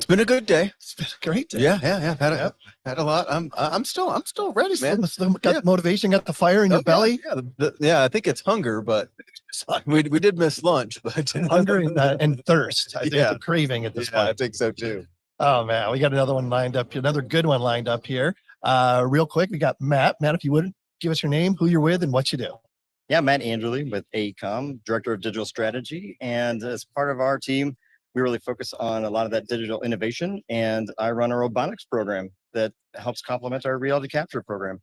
been a good day. It's been a great day. Yeah. Had a lot. I'm still ready, man. Got motivation, got the fire in your belly. Yeah, I think it's hunger, but we did miss lunch, but Hunger and thirst. I think the craving at this point. I think so too. Oh man, we got another one lined up. Another good one lined up here. Real quick, we got Matt. Matt, if you would give us your name, who you're with, and what you do. Yeah, Matt Anderley with AECOM, Director of Digital Strategy. And as part of our team, we really focus on a lot of that digital innovation. And I run a robotics program that helps complement our reality capture program.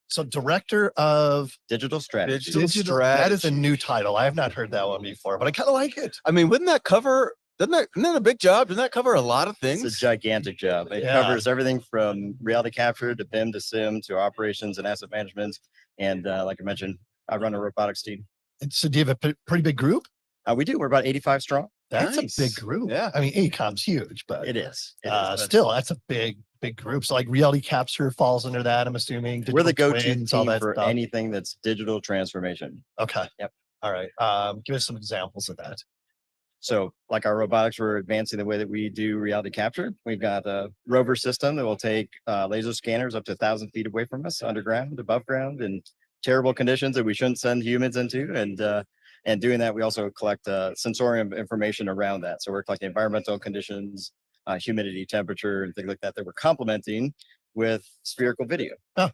So Director of Digital Strategy. That is a new title. I have not heard that one before, but I kind of like it. I mean, isn't that a big job? Doesn't that cover a lot of things? It's a gigantic job. It covers everything from reality capture to BIM to SIM to operations and asset management. And like I mentioned, I run a robotics team. And so do you have a pretty big group? We do. We're about 85 strong. That's a big group. Yeah. I mean, AECOM's huge, but it is. Still, that's a big group. So like reality capture falls under that, I'm assuming. We're the go-to team for stuff. anything that's digital transformation. Okay. Yep. All right. Give us some examples of that. So like our robotics, we're advancing the way that we do reality capture. We've got a rover system that will take laser scanners up to 1,000 feet away from us, underground, above ground, and terrible conditions that we shouldn't send humans into. And doing that, we also collect sensorium information around that. So we're collecting environmental conditions, humidity, temperature, and things like that we're complementing with spherical video. Oh,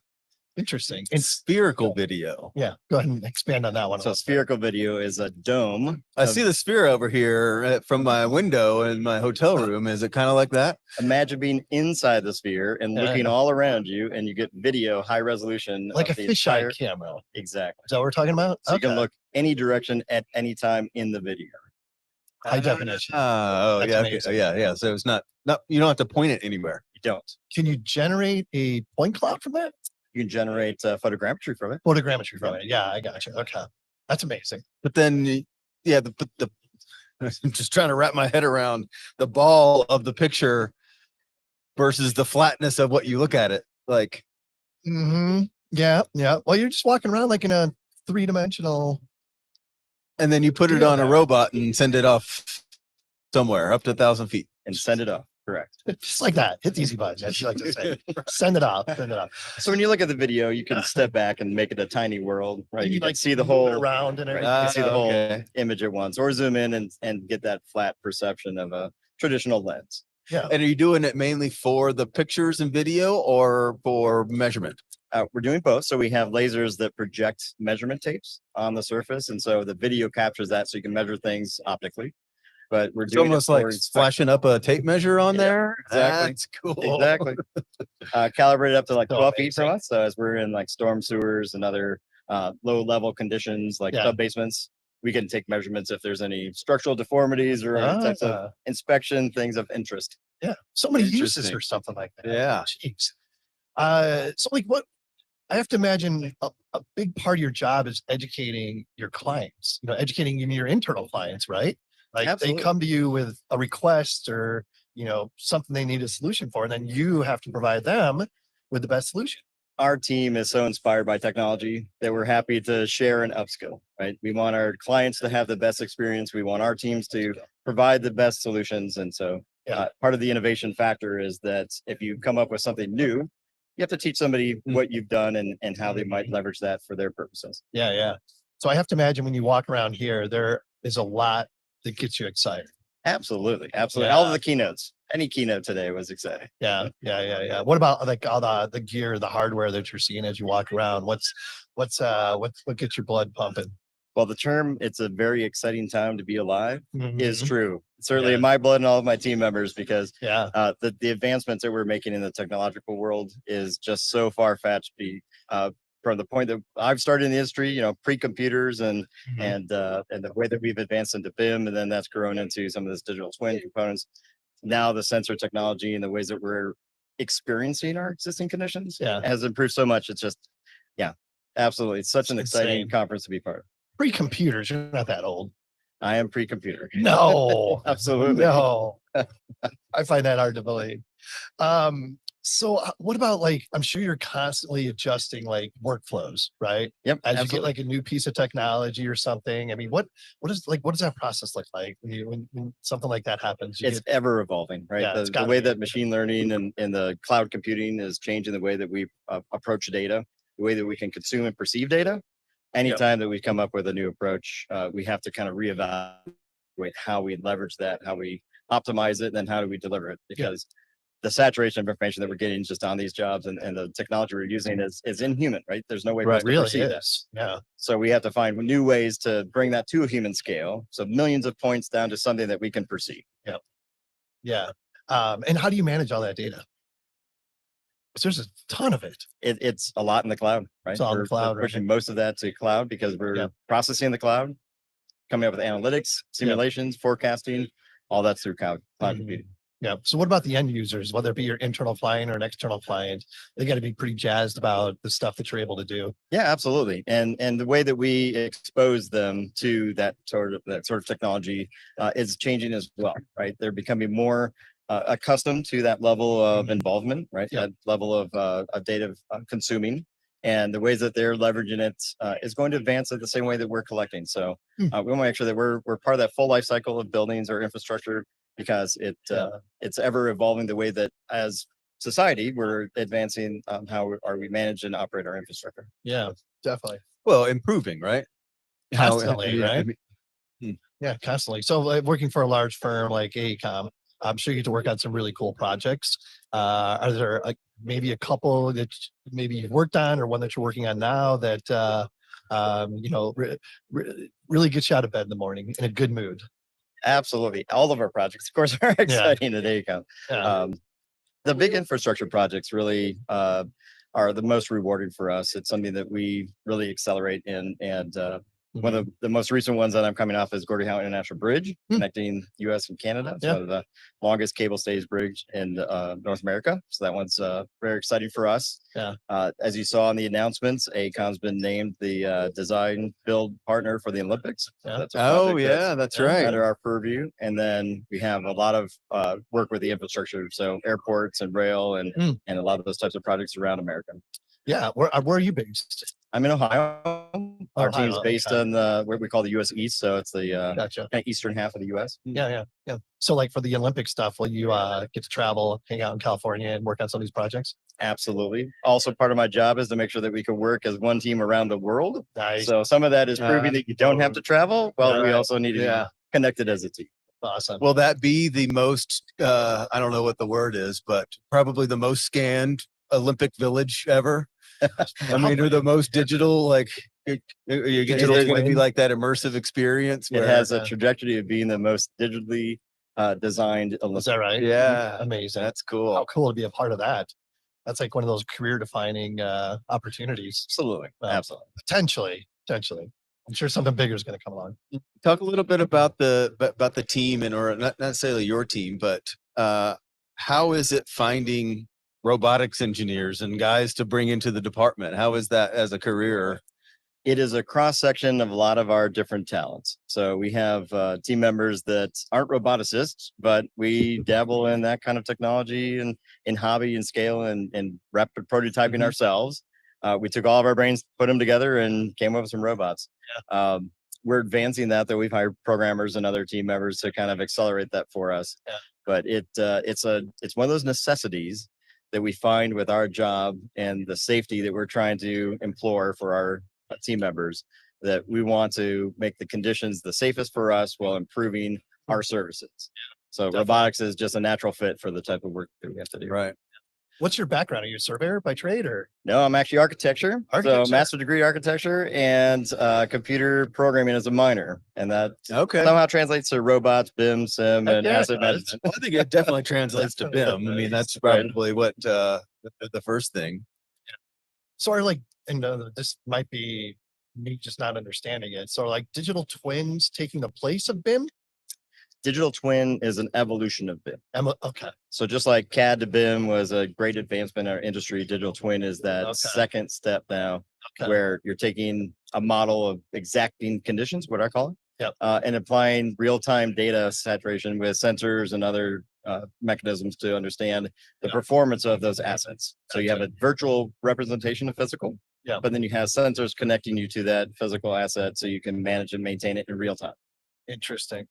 interesting. And spherical video. Yeah, go ahead and expand on that one. So spherical video is a dome. I see the sphere over here from my window in my hotel room. Is it kind of like that? Imagine being inside the sphere and looking all around you, and you get video, high resolution. Like a fisheye camera. Exactly. Is that what we're talking about? So you can look any direction at any time in the video. High definition. Yeah. So it's not you don't have to point it anywhere. You don't. Can you generate a point cloud from that? You can generate photogrammetry from it. Photogrammetry from it. Yeah, I got you. Okay. That's amazing. But then, I'm just trying to wrap my head around the ball of the picture versus the flatness of what you look at it like. Yeah. Well, you're just walking around like in a three-dimensional. And then you put it on a robot and send it off somewhere up to 1,000 feet and send it off. Correct. Just like that. Hit the easy button, as you like to say. Send it off. So when you look at the video, you can step back and make it a tiny world, right? You can see the whole around and everything. You see the whole image at once, or zoom in and get that flat perception of a traditional lens. Yeah. And are you doing it mainly for the pictures and video or for measurement? We're doing both. So we have lasers that project measurement tapes on the surface. And so the video captures that so you can measure things optically. But we're doing almost like flashing up a tape measure on there. Exactly. That's cool. Exactly. Calibrated up to like 12 feet from us. So as we're in like storm sewers and other low level conditions like sub basements, we can take measurements if there's any structural deformities or other types of inspection things of interest. Yeah. So many uses or something like that. Yeah. Jeez. So like what I have to imagine a big part of your job is educating your clients, educating your internal clients, right? Like Absolutely. They come to you with a request or, something they need a solution for, and then you have to provide them with the best solution. Our team is so inspired by technology that we're happy to share and upskill, right? We want our clients to have the best experience. We want our teams to provide the best solutions. And so part of the innovation factor is that if you come up with something new, you have to teach somebody what you've done and how they might leverage that for their purposes. Yeah. So I have to imagine when you walk around here, there is a lot that gets you excited. Absolutely. All of the keynotes, any keynote today was exciting. Yeah. What about like all the gear, the hardware that you're seeing as you walk around? What gets your blood pumping? Well, the term "it's a very exciting time to be alive" is true. Certainly in my blood and all of my team members, because the advancements that we're making in the technological world is just so far-fetched. From the point that I've started in the industry, pre-computers and the way that we've advanced into BIM, and then that's grown into some of this digital twin components. Now the sensor technology and the ways that we're experiencing our existing conditions has improved so much. It's just, absolutely. It's such an exciting conference to be part of. Pre-computers, you're not that old. I am pre-computer. No, absolutely. No. I find that hard to believe. So what about like, I'm sure you're constantly adjusting like workflows, right? Yep. As you get Absolutely. like a new piece of technology or something. I mean, what does that process look like when something like that happens? It's ever evolving, right? Yeah, it's The gotta way be. that machine learning and the cloud computing is changing the way that we approach data, the way that we can consume and perceive data. Anytime that we come up with a new approach, we have to kind of reevaluate how we leverage that, how we optimize it, and then how do we deliver it? Because the saturation of information that we're getting just on these jobs and the technology we're using is inhuman, right? There's no way for Right, us to really perceive that. is. Yeah. So we have to find new ways to bring that to a human scale. So millions of points down to something that we can perceive. Yeah. Yeah. And how do you manage all that data? Because there's a ton of it. It's a lot in the cloud, right? It's all in the cloud, We're pushing right? most of that to cloud because we're processing the cloud, coming up with analytics, simulations, forecasting, all that's through cloud computing. Yeah. So what about the end users, whether it be your internal client or an external client? They got to be pretty jazzed about the stuff that you're able to do. Yeah, absolutely. And the way that we expose them to that sort of technology is changing as well, right? They're becoming more accustomed to that level of involvement, right? That level of data consuming, and the ways that they're leveraging it is going to advance it the same way that we're collecting. So we want to make sure that we're part of that full life cycle of buildings or infrastructure, because it's ever evolving the way that as society we're advancing how are we manage and operate our infrastructure. Yeah, definitely. Well, improving, right? Constantly, Yeah, right? Yeah, constantly. So working for a large firm like AECOM, I'm sure you get to work on some really cool projects. Are there like maybe a couple that maybe you've worked on, or one that you're working on now that really gets you out of bed in the morning in a good mood? Absolutely. All of our projects, of course, are exciting at AECOM. Yeah. The big infrastructure projects really are the most rewarding for us. It's something that we really accelerate in. And one of the most recent ones that I'm coming off is Gordie Howe International Bridge, connecting US and Canada. It's one of the longest cable stays bridge in North America. So that one's very exciting for us. Yeah. As you saw in the announcements, AECOM's been named the design build partner for the Olympics. Yeah. That's a Oh, project yeah, that's right. under our purview. And then we have a lot of work with the infrastructure, so airports and rail and a lot of those types of projects around America. Yeah. Where are you based? I'm in Ohio. Our team's based okay. on what we call the US East, so it's the Gotcha. kind of eastern half of the US. Yeah. So like for the Olympic stuff, will you get to travel, hang out in California and work on some of these projects? Absolutely. Also, part of my job is to make sure that we can work as one team around the world. Nice. So some of that is proving that you don't have to travel. Well, we also need to be connected as a team. Awesome. Will that be the most, I don't know what the word is, but probably the most scanned Olympic village ever? I mean, or the most digital, like you're getting maybe like that immersive experience. It has a trajectory of being the most digitally designed Olympic. Is that right? Yeah. Amazing. That's cool. How cool to be a part of that. That's like one of those career defining opportunities. Absolutely. Absolutely. Potentially. I'm sure something bigger is going to come along. Talk a little bit about the team, and or not necessarily your team, but how is it finding robotics engineers and guys to bring into the department? How is that as a career? It is a cross section of a lot of our different talents. So we have team members that aren't roboticists, but we dabble in that kind of technology and in hobby and scale and rapid prototyping ourselves. We took all of our brains, put them together, and came up with some robots. Yeah. We're advancing that, though. We've hired programmers and other team members to kind of accelerate that for us. Yeah. But it's one of those necessities that we find with our job and the safety that we're trying to implore for our team members, that we want to make the conditions the safest for us while improving our services. So robotics is just a natural fit for the type of work that we have to do. Right. What's your background? Are you a surveyor by trade, or? No, I'm actually architecture. So master's degree architecture and computer programming as a minor. And that somehow translates to robots, BIM, sim, and asset management. Well, I think it definitely translates to BIM. I mean, that's probably what the first thing. So are like, and this might be me just not understanding it. So are like digital twins taking the place of BIM? Digital twin is an evolution of BIM. Okay. So just like CAD to BIM was a great advancement in our industry, digital twin is that second step now, where you're taking a model of exacting conditions, what I call it, and applying real-time data saturation with sensors and other mechanisms to understand the performance of those assets. So you have a virtual representation of physical, but then you have sensors connecting you to that physical asset so you can manage and maintain it in real time. Interesting.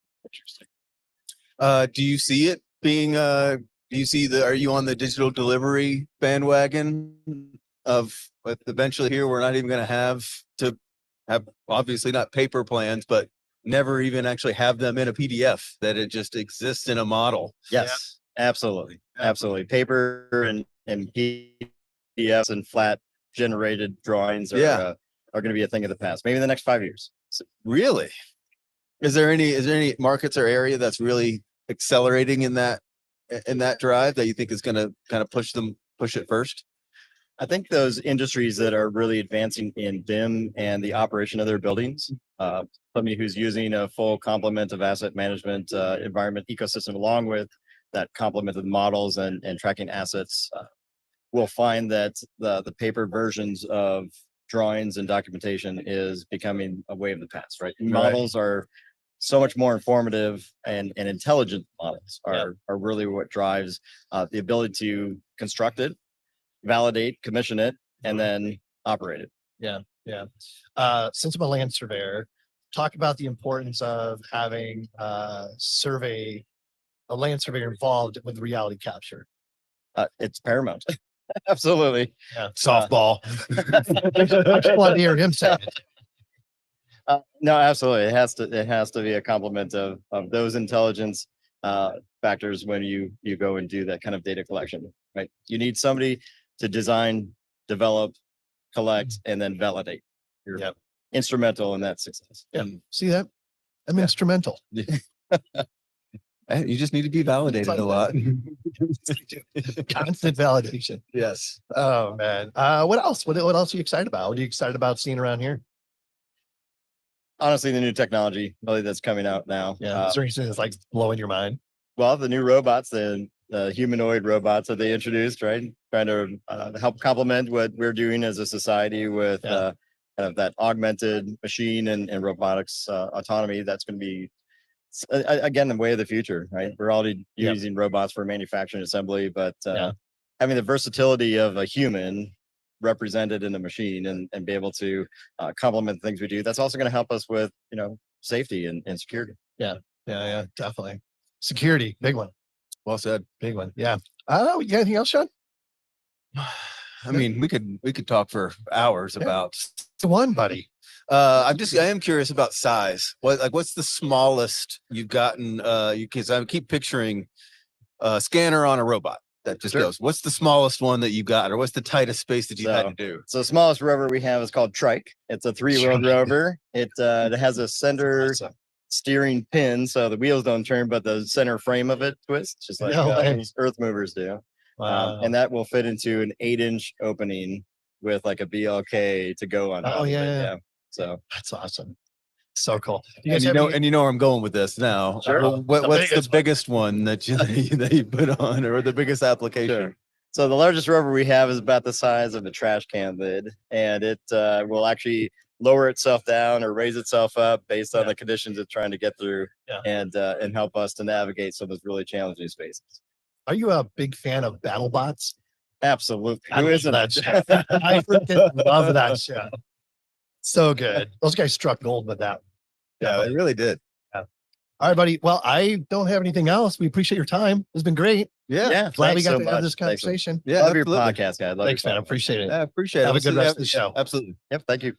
Do you see it being, are you on the digital delivery bandwagon of eventually here, we're not even going to have obviously not paper plans, but never even actually have them in a PDF, that it just exists in a model. Yes, absolutely. Paper and PDFs and flat generated drawings are going to be a thing of the past, maybe in the next 5 years. Really? Is there any markets or area that's really accelerating in that drive that you think is going to kind of push it first? I think those industries that are really advancing in BIM and the operation of their buildings, somebody who's using a full complement of asset management environment ecosystem, along with that complement of models and tracking assets, will find that the paper versions of drawings and documentation is becoming a way of the past, right? Models are so much more informative, and intelligent models are really what drives the ability to construct it, validate, commission it, and then operate it. Since I'm a land surveyor, talk about the importance of having a land surveyor involved with reality capture. It's paramount. Absolutely. Softball. I just want to hear him say it. No, absolutely. It has to be a complement of those intelligence factors when you go and do that kind of data collection, right? You need somebody to design, develop, collect, and then validate. You're instrumental in that success. See that? I'm instrumental. You just need to be validated a lot. Constant validation. Yes. Oh man. What else? What else are you excited about? What are you excited about seeing around here? Honestly, the new technology really that's coming out now. Is there anything that's like blowing your mind? Well, the new robots, the humanoid robots that they introduced, right? Trying to help complement what we're doing as a society with kind of that augmented machine and robotics autonomy. That's going to be, again, the way of the future, right? We're already using robots for manufacturing assembly, but having the versatility of a human represented in a machine and be able to complement the things we do, that's also going to help us with, safety and security. Yeah, definitely. Security, big one. Well said. Big one. Yeah. Oh, you got anything else, Sean? I mean, we could talk for hours about the one, buddy. I am curious about size. What's the smallest you've gotten? Because I keep picturing a scanner on a robot that just goes. What's the smallest one that you got, or what's the tightest space that you had to do? So the smallest rover we have is called Trike. It's a 3-wheeled rover. It has a center steering pin, so the wheels don't turn, but the center frame of it twists, just like these earth movers do. Wow. And that will fit into an 8-inch opening with like a BLK to go on. So that's awesome. So cool. You know where I'm going with this now. Sure. What's the biggest one that you put on, or the biggest application? Sure. So the largest rover we have is about the size of a trash can lid, and it will actually lower itself down or raise itself up based on the conditions it's trying to get through, and help us to navigate some of those really challenging spaces. Are you a big fan of battle bots? Absolutely. Who isn't that? I freaking love that show. So good. Those guys struck gold with that. Yeah, they really did. Yeah. All right, buddy. Well, I don't have anything else. We appreciate your time. It's been great. Yeah. Glad we got to have this conversation. Yeah. Love your podcast, guys. Thanks, man. I appreciate it. I appreciate it. Have a good rest of the show. Absolutely. Yep. Thank you.